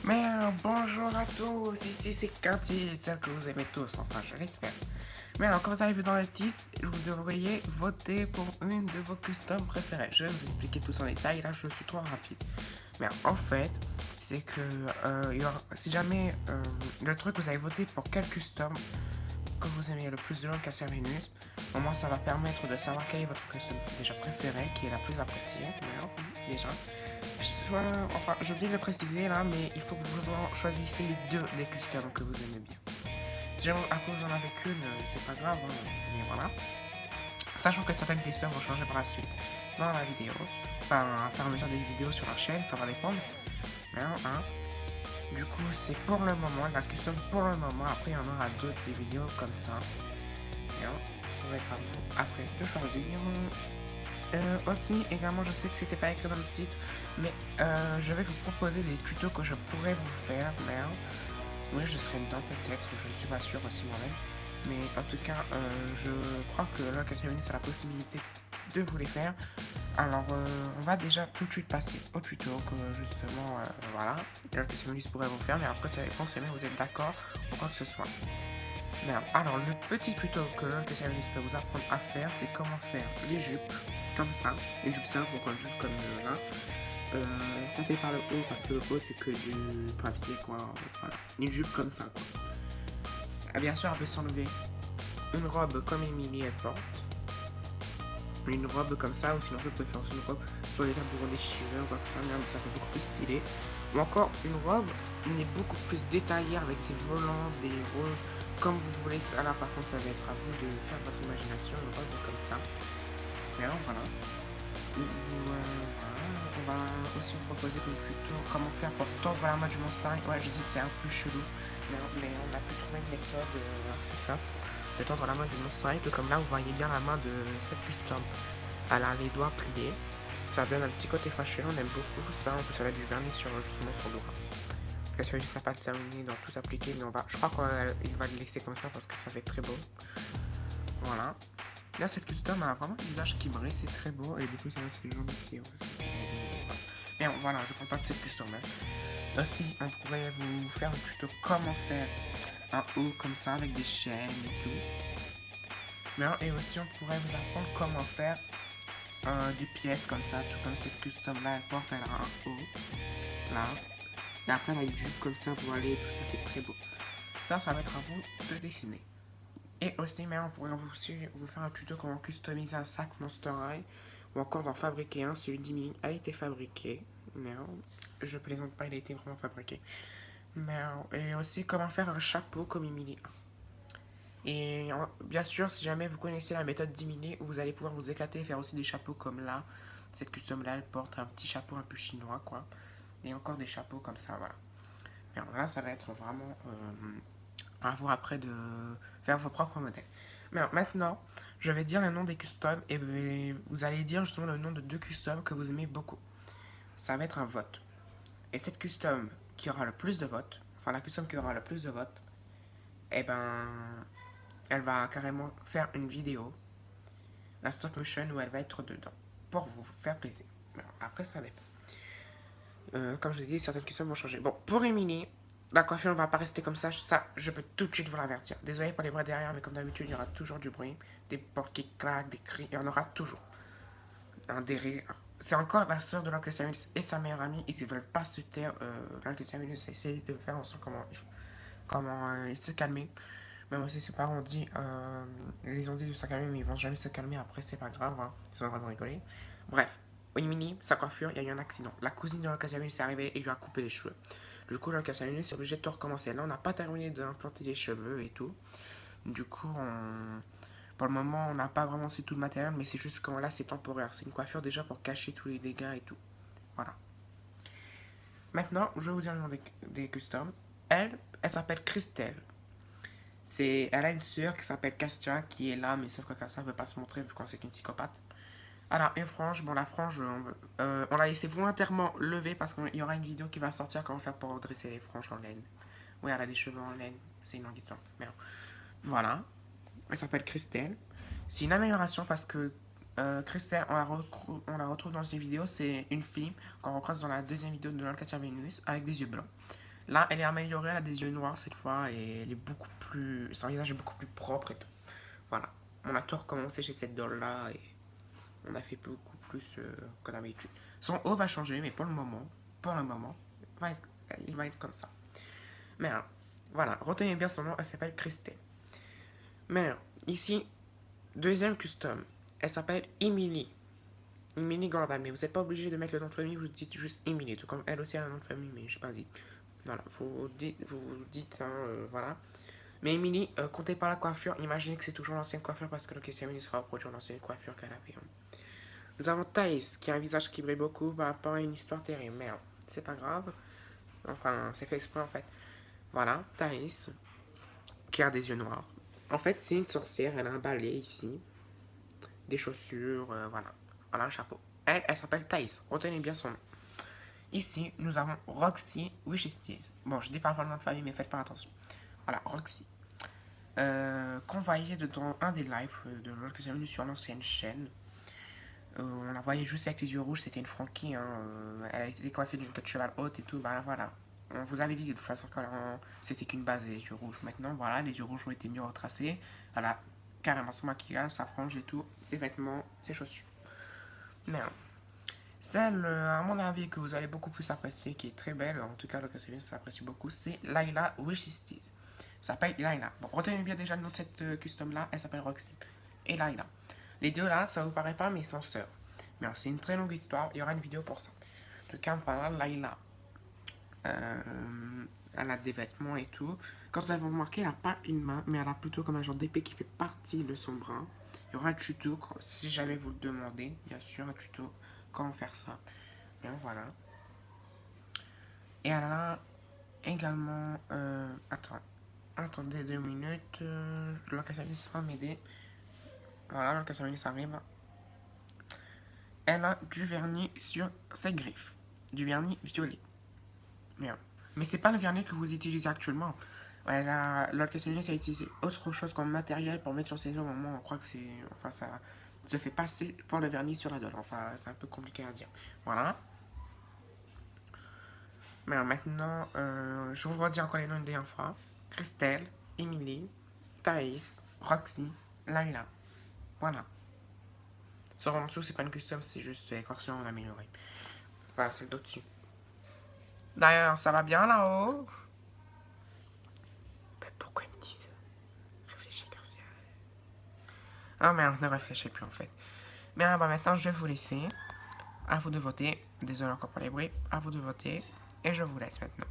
Bonjour à tous, ici c'est Cathy, celle que vous aimez tous, enfin je l'espère. Mais alors, comme vous avez vu dans le titre, vous devriez voter pour une de vos customs préférés. Je vais vous expliquer tout en détail, là je suis trop rapide. Mais en fait, c'est que si jamais le truc vous avez voté pour quel custom que vous aimez le plus de LOL qu'à Venus, au moins ça va permettre de savoir quel est votre custom déjà préféré, qui est la plus appréciée, déjà. Enfin, j'ai oublié de le préciser là, mais il faut que vous choisissiez deux des customs que vous aimez bien. Si jamais à cause vous en avez qu'une, c'est pas grave, hein, mais voilà. Sachant que certaines customs vont changer par la suite dans la vidéo, enfin, à faire mesure des vidéos sur la chaîne, ça va dépendre. Mais hein. Du coup, c'est pour le moment, la custom pour le moment. Après, il y en aura d'autres des vidéos comme ça. Et ça va être à vous après de choisir. Aussi, également, je sais que c'était pas écrit dans le titre, mais je vais vous proposer des tutos que je pourrais vous faire, mais oui, je serai dedans peut-être, je ne suis pas sûr aussi moi-même. Mais en tout cas, je crois que là, Cassionis a la possibilité de vous les faire. Alors, on va déjà tout de suite passer au tuto que justement, voilà, Cassionis pourrait vous faire, mais après, ça dépend si jamais vous êtes d'accord ou quoi que ce soit. Alors, le petit tuto que Cassionis peut vous apprendre à faire, c'est comment faire les jupes comme ça, une jupe simple, donc une jupe comme là. Comptez par le haut parce que le haut c'est que du papier quoi, voilà. Une jupe comme ça quoi. Et bien sûr elle peut s'enlever une robe comme Emily elle porte, une robe comme ça, ou sinon ça peut faire aussi une robe sur les tabous déchirés ou quoi que ça, mais ça fait beaucoup plus stylé. Ou encore une robe mais beaucoup plus détaillée avec des volants, des roses, comme vous voulez. Là par contre ça va être à vous de faire votre imagination, une robe comme ça. Et alors voilà. On va aussi vous proposer comme tuto comment faire pour tordre la main du Monster. Ouais, je sais, c'est un peu chelou, mais on a pu trouver une méthode, c'est ça, de tordre la main du Monster. Comme là, vous voyez bien la main de cette custom. Elle a les doigts pliés. Ça donne un petit côté fâché, on aime beaucoup ça. En plus, elle a du vernis sur justement son doigt. Parce que juste n'a pas terminé, donc tout appliquer, mais je crois qu'il va le laisser comme ça parce que ça fait très beau. Voilà. Là, cette custom a vraiment un visage qui brille, c'est très beau, et du coup, ça va se jaune ici aussi. Mais voilà, je parle pas de cette custom. Aussi, on pourrait vous faire un tuto comment faire un haut comme ça avec des chaînes et tout. Et aussi, on pourrait vous apprendre comment faire des pièces comme ça, tout comme cette custom là, elle porte, elle a un haut, là. Et après, elle a une jupe comme ça, voilée, tout ça fait très beau. Ça va être à vous de dessiner. Et aussi, mais on pourrait aussi vous faire un tuto comment customiser un sac Monster High ou encore d'en fabriquer un. Celui d'Emily a été fabriqué, mais je plaisante pas, il a été vraiment fabriqué. Et aussi comment faire un chapeau comme Emily a. Et bien sûr, si jamais vous connaissez la méthode d'Emily, vous allez pouvoir vous éclater et faire aussi des chapeaux comme là. Cette custom là, elle porte un petit chapeau un peu chinois, quoi. Et encore des chapeaux comme ça, voilà. Et alors là, ça va être vraiment à vous après de faire vos propres modèles. Mais alors, maintenant, je vais dire le nom des customs et vous allez dire justement le nom de deux customs que vous aimez beaucoup. Ça va être un vote. Et cette custom qui aura le plus de votes, enfin la custom qui aura le plus de votes, eh ben, elle va carrément faire une vidéo, la stop motion où elle va être dedans, pour vous faire plaisir. Alors, après, ça dépend. Comme je l'ai dit, certaines customs vont changer. Bon, pour Emily, la coiffure ne va pas rester comme ça, je peux tout de suite vous l'avertir. Désolé pour les bras derrière, mais comme d'habitude, il y aura toujours du bruit, des portes qui claquent, des cris, il y en aura toujours. Des rires. C'est encore la soeur de l'oncle Samuel et sa meilleure amie, ils ne veulent pas se taire. L'oncle Samuel essaie de faire en sorte comment il se calmer. Même aussi ses parents ont dit, ils ont dit de se calmer, mais ils vont jamais se calmer. Après, c'est pas grave, hein. Ils sont en train de rigoler. Bref, Mini, sa coiffure, il y a eu un accident. La cousine de l'oncle Samuel est arrivée et lui a coupé les cheveux. Du coup, l'oncle Samuel est obligé de tout recommencer. Là, on n'a pas terminé d'implanter les cheveux et tout. Du coup, pour le moment, on n'a pas vraiment c'est tout le matériel, mais c'est juste que là, c'est temporaire. C'est une coiffure déjà pour cacher tous les dégâts et tout. Voilà. Maintenant, je vais vous dire le nom des customs. Elle s'appelle Christelle. Elle a une sœur qui s'appelle Castia qui est là, mais sauf que Castia ne veut pas se montrer vu qu'on sait qu'une psychopathe. Alors, une frange, bon, la frange, on l'a laissé volontairement lever parce qu'il y aura une vidéo qui va sortir comment faire pour dresser les franges en laine. Oui, elle a des cheveux en laine, c'est une longue histoire. Mais non. Voilà. Elle s'appelle Christelle. C'est une amélioration parce que Christelle, on la retrouve dans une vidéo, c'est une fille qu'on recroise dans la deuxième vidéo de l'Alcatia Venus avec des yeux blancs. Là, elle est améliorée, elle a des yeux noirs cette fois et elle est beaucoup plus. Son visage est beaucoup plus propre et tout. Voilà. On a tout recommencé chez cette doll-là et on a fait beaucoup plus que d'habitude. Son haut va changer, mais pour le moment, il va être comme ça. Mais alors, voilà, retenez bien son nom, elle s'appelle Christelle. Mais alors, ici, deuxième custom, elle s'appelle Emily. Emily Gordon, mais vous n'êtes pas obligé de mettre le nom de famille, vous dites juste Emily, tout comme elle aussi a un nom de famille, mais je sais pas dit. Voilà, vous dites, hein, voilà. Mais Emily, comptez pas la coiffure, imaginez que c'est toujours l'ancienne coiffure parce que le question sera reproduire l'ancienne coiffure qu'elle avait. Hein. Nous avons Thaïs, qui a un visage qui brille beaucoup par rapport à une histoire terrible. Merde, c'est pas grave. Enfin, c'est fait exprès en fait. Voilà, Thaïs, qui a des yeux noirs. En fait, c'est une sorcière, elle a un balai ici. Des chaussures, voilà. Voilà un chapeau. Elle s'appelle Thaïs, retenez bien son nom. Ici, nous avons Roxy Wishistees. Bon, je dis parfois le nom de famille, mais faites pas attention. Voilà, Roxy. Qu'on voyait dans un des lives de l'autre que j'ai venu sur l'ancienne chaîne. On la voyait juste avec les yeux rouges, c'était une Frankie. Hein, elle a été coiffée d'une queue de cheval haute et tout. Bah voilà. On vous avait dit de toute façon que c'était qu'une base des yeux rouges. Maintenant, voilà, les yeux rouges ont été mieux retracés. Elle a carrément son maquillage, sa frange et tout, ses vêtements, ses chaussures. Mais celle, à mon avis, que vous allez beaucoup plus apprécier, qui est très belle, en tout cas, le Castlevania s'apprécie beaucoup, c'est Layla Wishistees. Ça s'appelle Layla. Bon, retenez bien déjà le nom de cette custom-là, elle s'appelle Roxy. Et Layla. Les deux là, ça vous paraît pas, mais ils sont sœurs. Mais c'est une très longue histoire, il y aura une vidéo pour ça. En tout cas, voilà, Layla. Elle a des vêtements et tout. Quand vous avez remarqué, elle n'a pas une main, mais elle a plutôt comme un genre d'épée qui fait partie de son bras. Il y aura un tuto, si jamais vous le demandez, bien sûr, un tuto, comment faire ça. Bien, voilà. Et elle a également... attendez 2 minutes. Le Cassavis va m'aider. Voilà, le Cassavis arrive. Elle a du vernis sur ses griffes. Du vernis violet. Bien. Mais c'est pas le vernis que vous utilisez actuellement. L'autre Cassavis a utilisé autre chose comme matériel pour mettre sur ses yeux au moment où on croit que c'est... Enfin, ça se fait passer pour le vernis sur la doll. Enfin, c'est un peu compliqué à dire. Voilà. Mais alors maintenant, je vous redis encore les noms une dernière fois. Christelle, Emily, Thaïs, Roxy, Layla. Voilà. Sur en dessous, c'est pas une custom, c'est juste écorché en amélioré. Voilà, c'est le dessus. D'ailleurs, ça va bien là-haut? Mais pourquoi ils me disent réfléchis, Garcia? Ah merde, ne réfléchis plus en fait. Mais bah, maintenant, je vais vous laisser. À vous de voter. Désolé encore pour les bruits. À vous de voter. Et je vous laisse maintenant.